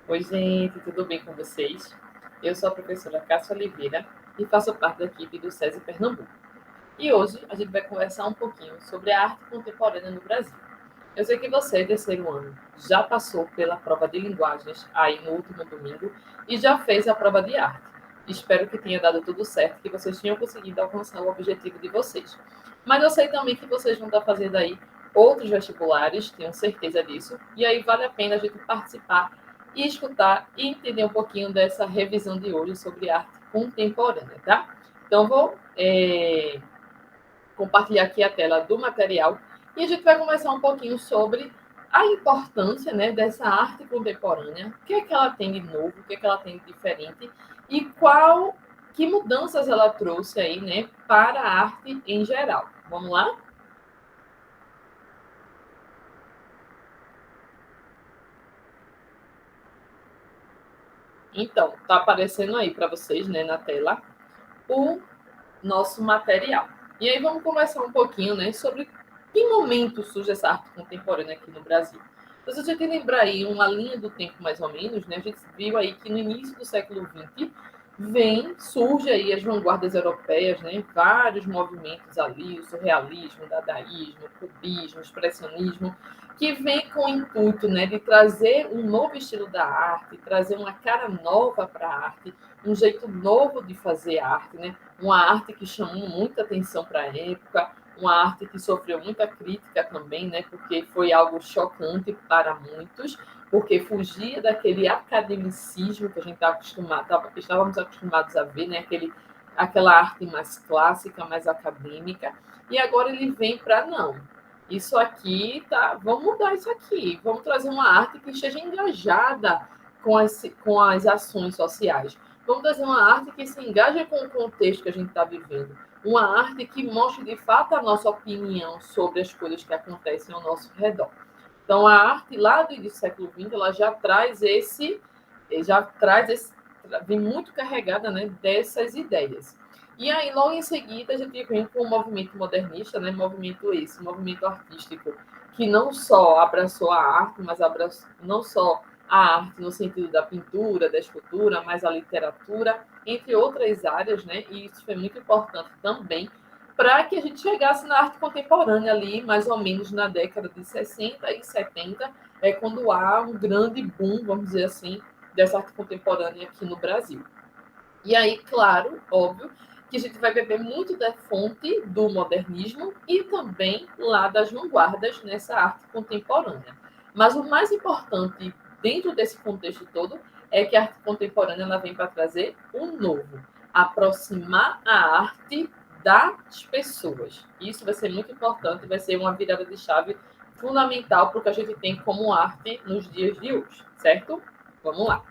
Oi, gente, tudo bem com vocês? Eu sou a professora Cássia Oliveira e faço parte da equipe do SESI Pernambuco. E hoje a gente vai conversar um pouquinho sobre a arte contemporânea no Brasil. Eu sei que você, terceiro ano, já passou pela prova de linguagens aí no último domingo e já fez a prova de arte. Espero que tenha dado tudo certo, que vocês tenham conseguido alcançar o objetivo de vocês. Mas eu sei também que vocês vão estar fazendo aí outros vestibulares, tenho certeza disso, e aí vale a pena a gente participar e escutar e entender um pouquinho dessa revisão de hoje sobre arte contemporânea, tá? Então, vou compartilhar aqui a tela do material e a gente vai conversar um pouquinho sobre a importância, né, dessa arte contemporânea, o que é que ela tem de novo, o que é que ela tem de diferente e que mudanças ela trouxe aí, né, para a arte em geral. Vamos lá? Então, tá aparecendo aí para vocês, né, na tela, o nosso material. E aí vamos conversar um pouquinho, né, sobre que momento surge essa arte contemporânea aqui no Brasil. Então, se a gente lembrar aí uma linha do tempo mais ou menos, né, a gente viu aí que no início do século XX surge aí as vanguardas europeias, né, vários movimentos ali, o surrealismo, o dadaísmo, o cubismo, o expressionismo, que vem com o intuito, né, de trazer um novo estilo da arte, trazer uma cara nova para a arte, um jeito novo de fazer arte, né? Uma arte que chamou muita atenção para a época, uma arte que sofreu muita crítica também, né? Porque foi algo chocante para muitos, porque fugia daquele academicismo que a gente estávamos acostumados a ver, né? Aquela arte mais clássica, mais acadêmica, e agora ele vem para não. Isso aqui tá. Vamos mudar isso aqui. Vamos trazer uma arte que esteja engajada com as ações sociais. Vamos trazer uma arte que se engaje com o contexto que a gente está vivendo. Uma arte que mostre de fato a nossa opinião sobre as coisas que acontecem ao nosso redor. Então, a arte lá do início do século XX, ela vem muito carregada, né, dessas ideias. E aí, logo em seguida, a gente vem com o movimento modernista, né, movimento artístico, que não só abraçou a arte, mas abraçou não só a arte no sentido da pintura, da escultura, mas a literatura, entre outras áreas, né? E isso foi muito importante também para que a gente chegasse na arte contemporânea ali, mais ou menos na década de 60 e 70, é quando há um grande boom, vamos dizer assim, dessa arte contemporânea aqui no Brasil. E aí, claro, óbvio, que a gente vai beber muito da fonte do modernismo e também lá das vanguardas nessa arte contemporânea. Mas o mais importante dentro desse contexto todo é que a arte contemporânea ela vem para trazer o novo, aproximar a arte das pessoas. Isso vai ser muito importante, vai ser uma virada de chave fundamental para o que a gente tem como arte nos dias de hoje, certo? Vamos lá.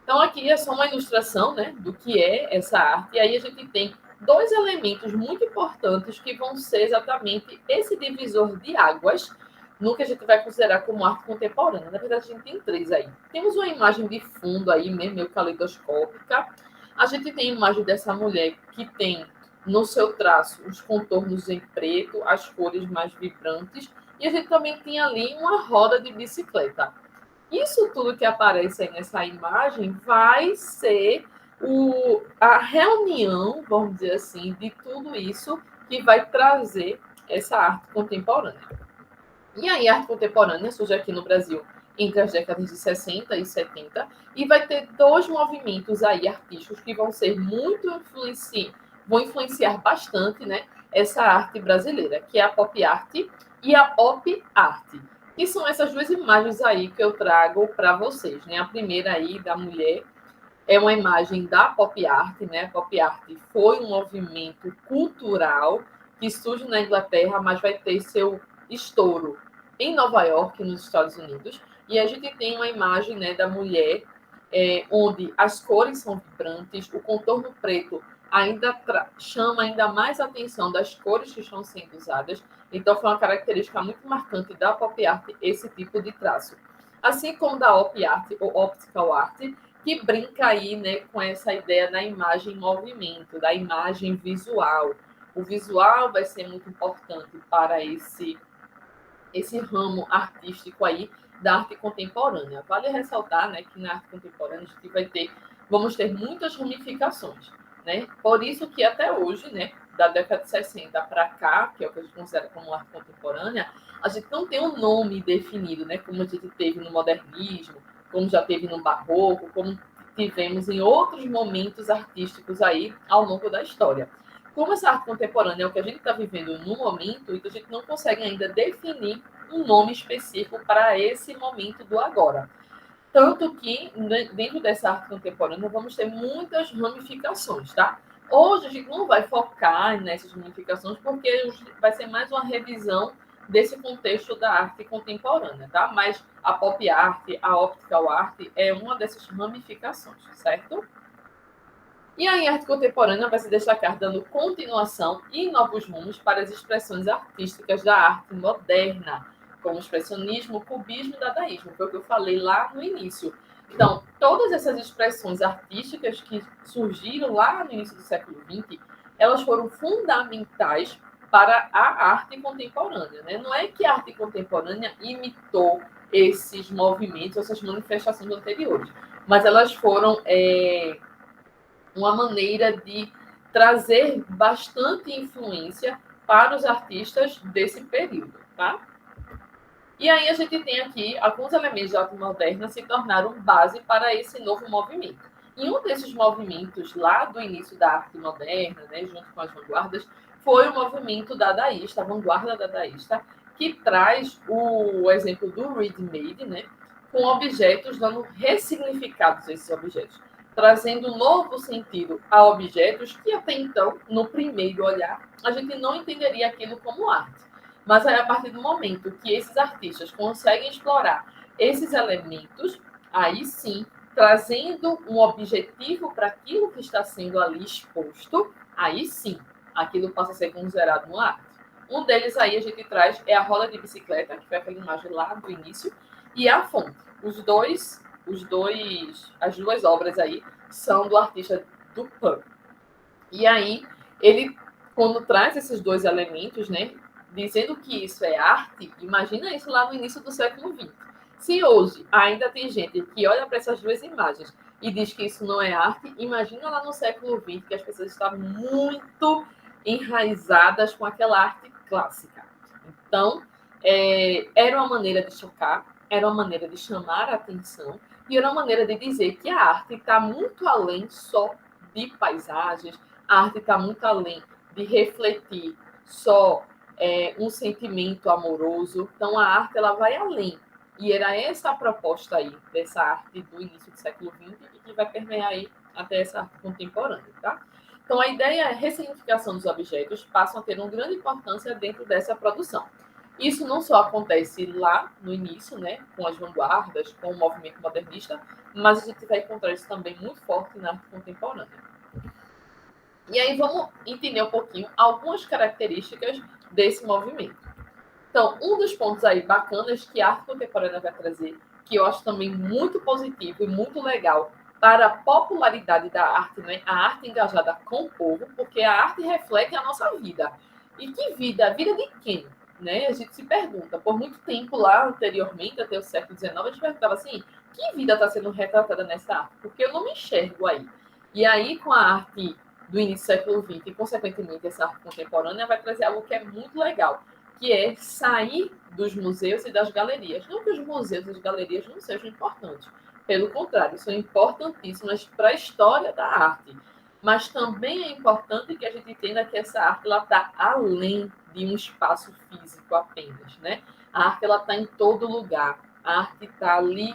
Então, aqui é só uma ilustração, né, do que é essa arte. E aí a gente tem dois elementos muito importantes que vão ser exatamente esse divisor de águas no que a gente vai considerar como arte contemporânea. Na verdade, a gente tem três aí. Temos uma imagem de fundo aí, meio caleidoscópica. A gente tem a imagem dessa mulher que tem no seu traço os contornos em preto, as cores mais vibrantes. E a gente também tem ali uma roda de bicicleta. Isso tudo que aparece aí nessa imagem vai ser a reunião, vamos dizer assim, de tudo isso que vai trazer essa arte contemporânea. E aí, a arte contemporânea surge aqui no Brasil entre as décadas de 60 e 70 e vai ter dois movimentos aí artísticos que vão ser vão influenciar bastante, né, essa arte brasileira, que é a pop art e a pop art. E são essas duas imagens aí que eu trago para vocês, né? A primeira aí da mulher é uma imagem da pop art, né? A pop art foi um movimento cultural que surge na Inglaterra, mas vai ter seu estouro em Nova York, nos Estados Unidos. E a gente tem uma imagem, né, da mulher onde as cores são vibrantes, o contorno preto chama ainda mais a atenção das cores que estão sendo usadas. Então, foi uma característica muito marcante da pop art esse tipo de traço. Assim como da op art ou optical art, que brinca aí, né, com essa ideia da imagem em movimento, da imagem visual. O visual vai ser muito importante para esse ramo artístico aí, da arte contemporânea. Vale ressaltar, né, que na arte contemporânea a gente vamos ter muitas ramificações, né? Por isso que até hoje, né, da década de 60 para cá, que é o que a gente considera como arte contemporânea, a gente não tem um nome definido, né, como a gente teve no modernismo, como já teve no barroco, como tivemos em outros momentos artísticos aí ao longo da história. Como essa arte contemporânea é o que a gente está vivendo no momento, então a gente não consegue ainda definir um nome específico para esse momento do agora. Tanto que, dentro dessa arte contemporânea, vamos ter muitas ramificações, tá? Hoje a gente não vai focar nessas ramificações, porque vai ser mais uma revisão desse contexto da arte contemporânea, tá? Mas a pop art, a optical art é uma dessas ramificações, certo? E a arte contemporânea vai se destacar dando continuação e novos rumos para as expressões artísticas da arte moderna, como o expressionismo, o cubismo e o dadaísmo, foi o que eu falei lá no início. Então, todas essas expressões artísticas que surgiram lá no início do século XX, elas foram fundamentais para a arte contemporânea, né? Não é que a arte contemporânea imitou esses movimentos, essas manifestações anteriores, mas elas foram uma maneira de trazer bastante influência para os artistas desse período, tá? E aí a gente tem aqui alguns elementos da arte moderna se tornaram base para esse novo movimento. E um desses movimentos lá do início da arte moderna, né, junto com as vanguardas, foi o movimento dadaísta, a vanguarda dadaísta, que traz o exemplo do ready-made, né, com objetos, dando ressignificados a esses objetos, trazendo um novo sentido a objetos que até então, no primeiro olhar, a gente não entenderia aquilo como arte. Mas aí, a partir do momento que esses artistas conseguem explorar esses elementos, aí sim, trazendo um objetivo para aquilo que está sendo ali exposto, aí sim, aquilo passa a ser considerado uma arte. Um deles aí a gente traz é a roda de bicicleta, que foi aquela imagem lá do início, e a fonte. As duas obras aí são do artista Dupin. E aí, ele, quando traz esses dois elementos, né, dizendo que isso é arte, imagina isso lá no início do século XX. Se hoje ainda tem gente que olha para essas duas imagens e diz que isso não é arte, imagina lá no século XX, que as pessoas estavam muito enraizadas com aquela arte clássica. Então, era uma maneira de chocar, era uma maneira de chamar a atenção e era uma maneira de dizer que a arte está muito além só de paisagens, a arte está muito além de refletir só um sentimento amoroso. Então, a arte ela vai além. E era essa a proposta aí dessa arte do início do século XX e que vai permear aí até essa arte contemporânea, tá? Então, a ideia é a ressignificação dos objetos passam a ter uma grande importância dentro dessa produção. Isso não só acontece lá no início, né, com as vanguardas, com o movimento modernista, mas a gente vai encontrar isso também muito forte na arte contemporânea. E aí vamos entender um pouquinho algumas características desse movimento. Então, um dos pontos aí bacanas que a arte contemporânea vai trazer, que eu acho também muito positivo e muito legal para a popularidade da arte, né? A arte engajada com o povo, porque a arte reflete a nossa vida. E que vida? A vida de quem? Né? A gente se pergunta. Por muito tempo lá, anteriormente, até o século XIX, a gente perguntava assim, que vida está sendo retratada nessa arte? Porque eu não me enxergo aí. E aí, com a arte do início do século XX e, consequentemente, essa arte contemporânea vai trazer algo que é muito legal, que é sair dos museus e das galerias. Não que os museus e as galerias não sejam importantes, pelo contrário, são importantíssimas para a história da arte. Mas também é importante que a gente entenda que essa arte está além de um espaço físico apenas, né? A arte está em todo lugar. A arte está ali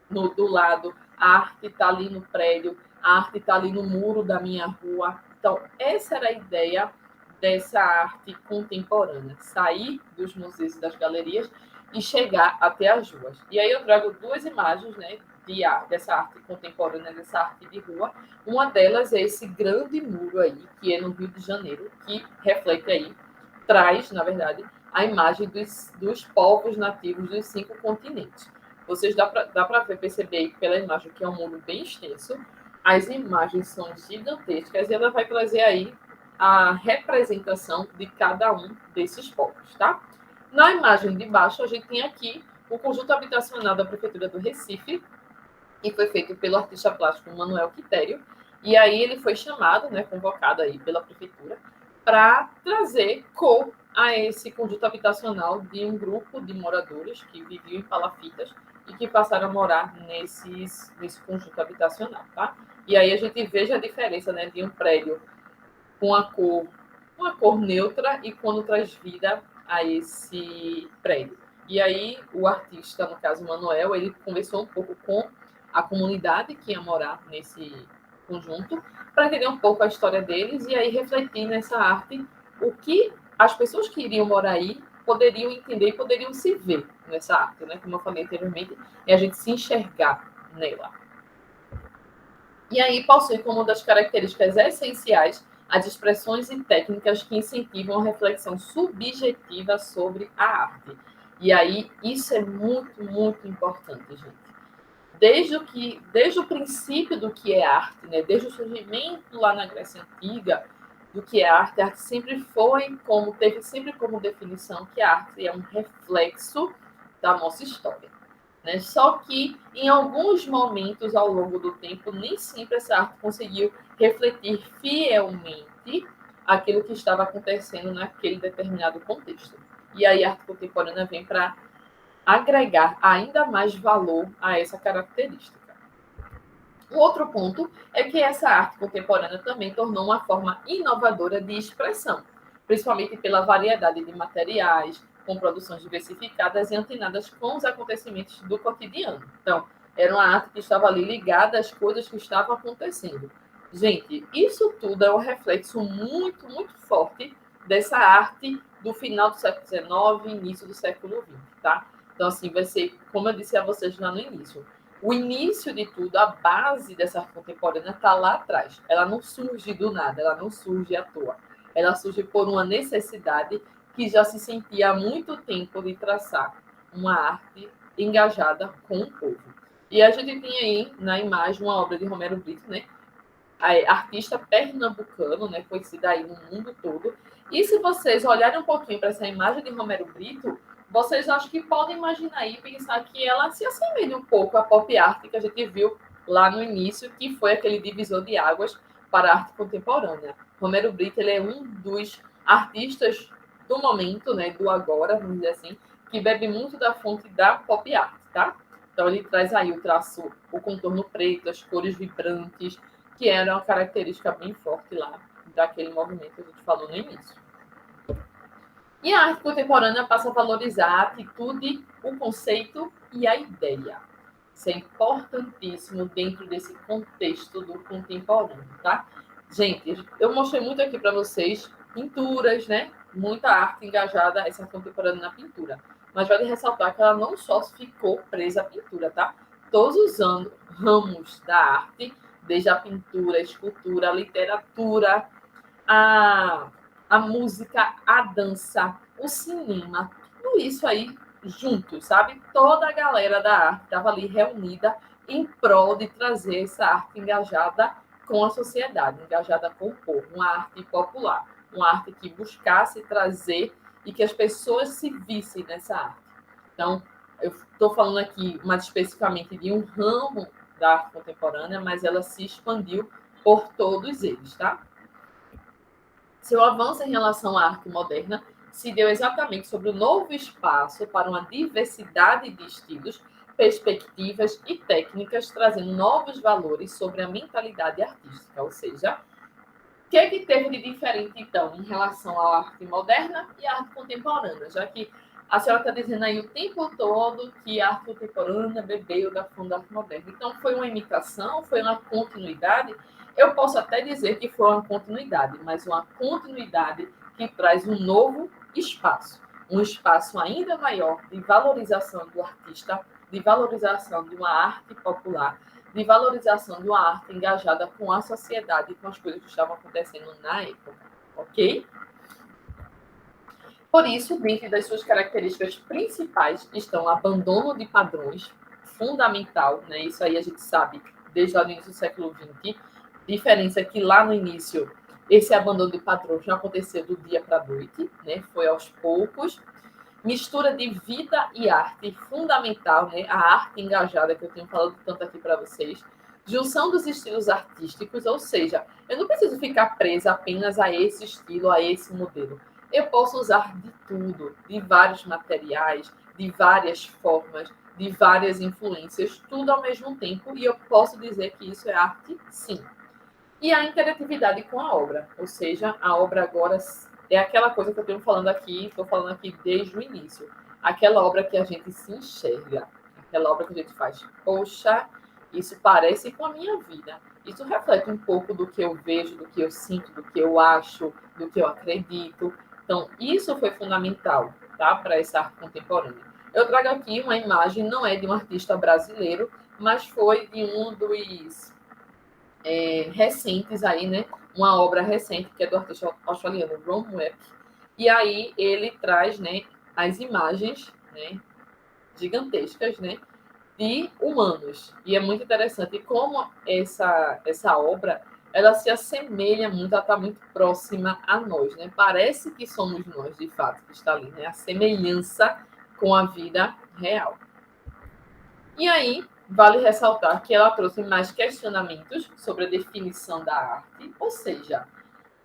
do lado, a arte está ali no prédio, a arte está ali no muro da minha rua. Então, essa era a ideia dessa arte contemporânea, sair dos museus e das galerias e chegar até as ruas. E aí eu trago duas imagens, né, dessa arte contemporânea, dessa arte de rua. Uma delas é esse grande muro aí, que é no Rio de Janeiro, que reflete aí, traz, na verdade, a imagem dos povos nativos dos 5 continentes. Vocês dá para perceber pela imagem que é um muro bem extenso. As imagens são gigantescas e ela vai trazer aí a representação de cada um desses povos, tá? Na imagem de baixo, a gente tem aqui o conjunto habitacional da Prefeitura do Recife, e foi feito pelo artista plástico Manuel Quitério. E aí ele foi chamado, né, convocado aí pela Prefeitura, para trazer cor a esse conjunto habitacional de um grupo de moradores que viviam em palafitas e que passaram a morar nesse conjunto habitacional, tá? E aí a gente veja a diferença, né, de um prédio com uma cor neutra e quando traz vida a esse prédio. E aí o artista, no caso Manuel, ele conversou um pouco com a comunidade que ia morar nesse conjunto para entender um pouco a história deles e aí refletir nessa arte o que as pessoas que iriam morar aí poderiam entender e poderiam se ver nessa arte, né? Como eu falei anteriormente, é a gente se enxergar nela. E aí possui como uma das características essenciais as expressões e técnicas que incentivam a reflexão subjetiva sobre a arte. E aí isso é muito, muito importante, gente. Desde o princípio do que é arte, né? Desde o surgimento lá na Grécia Antiga do que é arte, a arte sempre foi como teve sempre como definição que a arte é um reflexo da nossa história. Né? Só que, em alguns momentos ao longo do tempo, nem sempre essa arte conseguiu refletir fielmente aquilo que estava acontecendo naquele determinado contexto. E aí a arte contemporânea vem para agregar ainda mais valor a essa característica. O outro ponto é que essa arte contemporânea também tornou uma forma inovadora de expressão, principalmente pela variedade de materiais, com produções diversificadas e antenadas com os acontecimentos do cotidiano. Então, era uma arte que estava ali ligada às coisas que estavam acontecendo. Gente, isso tudo é um reflexo muito, muito forte dessa arte do final do século XIX e início do século XX, tá? Então, assim, vai ser, como eu disse a vocês lá no início, o início de tudo, a base dessa arte contemporânea está lá atrás. Ela não surge do nada, ela não surge à toa. Ela surge por uma necessidade que já se sentia há muito tempo de traçar uma arte engajada com o povo. E a gente tem aí na imagem uma obra de Romero Brito, né? Artista pernambucano, né? Conhecida aí no mundo todo. E se vocês olharem um pouquinho para essa imagem de Romero Brito, vocês acho que podem imaginar aí e pensar que ela se assemelha um pouco à pop art que a gente viu lá no início, que foi aquele divisor de águas para a arte contemporânea. Romero Brito ele é um dos artistas do momento, né, do agora, vamos dizer assim, que bebe muito da fonte da pop art, tá? Então ele traz aí o traço, o contorno preto, as cores vibrantes, que era uma característica bem forte lá daquele movimento que a gente falou no início. E a arte contemporânea passa a valorizar a atitude, o conceito e a ideia. Isso é importantíssimo dentro desse contexto do contemporâneo, tá? Gente, eu mostrei muito aqui para vocês pinturas, né? Muita arte engajada, essa contemporânea na pintura. Mas vale ressaltar que ela não só ficou presa à pintura, tá? Todos os ramos da arte, desde a pintura, a escultura, a literatura, a a música, a dança, o cinema, tudo isso aí junto, sabe? Toda a galera da arte estava ali reunida em prol de trazer essa arte engajada com a sociedade, engajada com o povo, uma arte popular, uma arte que buscasse trazer e que as pessoas se vissem nessa arte. Então, eu estou falando aqui mais especificamente de um ramo da arte contemporânea, mas ela se expandiu por todos eles, tá? Seu avanço em relação à arte moderna se deu exatamente sobre o novo espaço para uma diversidade de estilos, perspectivas e técnicas, trazendo novos valores sobre a mentalidade artística. Ou seja, o que é que teve de diferente, então, em relação à arte moderna e à arte contemporânea? Já que a senhora está dizendo aí o tempo todo que a arte contemporânea bebeu da fonte da arte moderna. Então, foi uma imitação? Foi uma continuidade? Eu posso até dizer que foi uma continuidade, mas uma continuidade que traz um novo espaço. Um espaço ainda maior de valorização do artista, de valorização de uma arte popular, de valorização de uma arte engajada com a sociedade e com as coisas que estavam acontecendo na época, ok? Por isso, dentro das suas características principais estão o abandono de padrões, fundamental, né? Isso aí a gente sabe desde o início do século XX, diferença que lá no início esse abandono de padrões não aconteceu do dia para a noite, né? Foi aos poucos. mistura de vida e arte fundamental, né? A arte engajada que eu tenho falado tanto aqui para vocês, junção dos estilos artísticos, ou seja, eu não preciso ficar presa apenas a esse estilo, a esse modelo. Eu posso usar de tudo, de vários materiais, de várias formas, de várias influências, tudo ao mesmo tempo, e eu posso dizer que isso é arte, sim. E a interatividade com a obra, ou seja, a obra agora é aquela coisa que eu estou falando aqui desde o início. Aquela obra que a gente se enxerga, aquela obra que a gente faz, poxa, isso parece com a minha vida. Isso reflete um pouco do que eu vejo, do que eu sinto, do que eu acho, do que eu acredito. Então, isso foi fundamental, tá, para essa arte contemporânea. Eu trago aqui uma imagem, não é de um artista brasileiro, mas foi de um dos recentes aí, né? Uma obra recente que é do artista australiano Ron Webb. E aí ele traz, né, as imagens, né, gigantescas, né, de humanos. E é muito interessante como essa obra ela se assemelha muito, ela está muito próxima a nós, né? Parece que somos nós, de fato, que está ali, né? A semelhança com a vida real. E aí, vale ressaltar que ela trouxe mais questionamentos sobre a definição da arte, ou seja,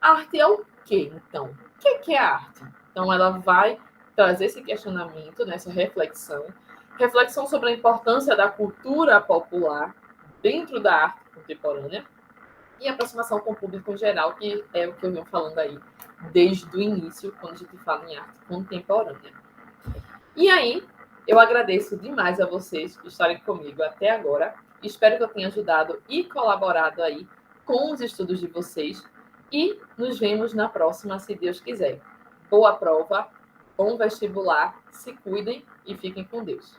a arte é o quê, então? O que é a arte? Então, ela vai trazer esse questionamento, nessa reflexão sobre a importância da cultura popular dentro da arte contemporânea e aproximação com o público em geral, que é o que eu venho falando aí desde o início, quando a gente fala em arte contemporânea. E aí, eu agradeço demais a vocês que estarem comigo até agora. Espero que eu tenha ajudado e colaborado aí com os estudos de vocês. E nos vemos na próxima, se Deus quiser. Boa prova, bom vestibular, se cuidem e fiquem com Deus.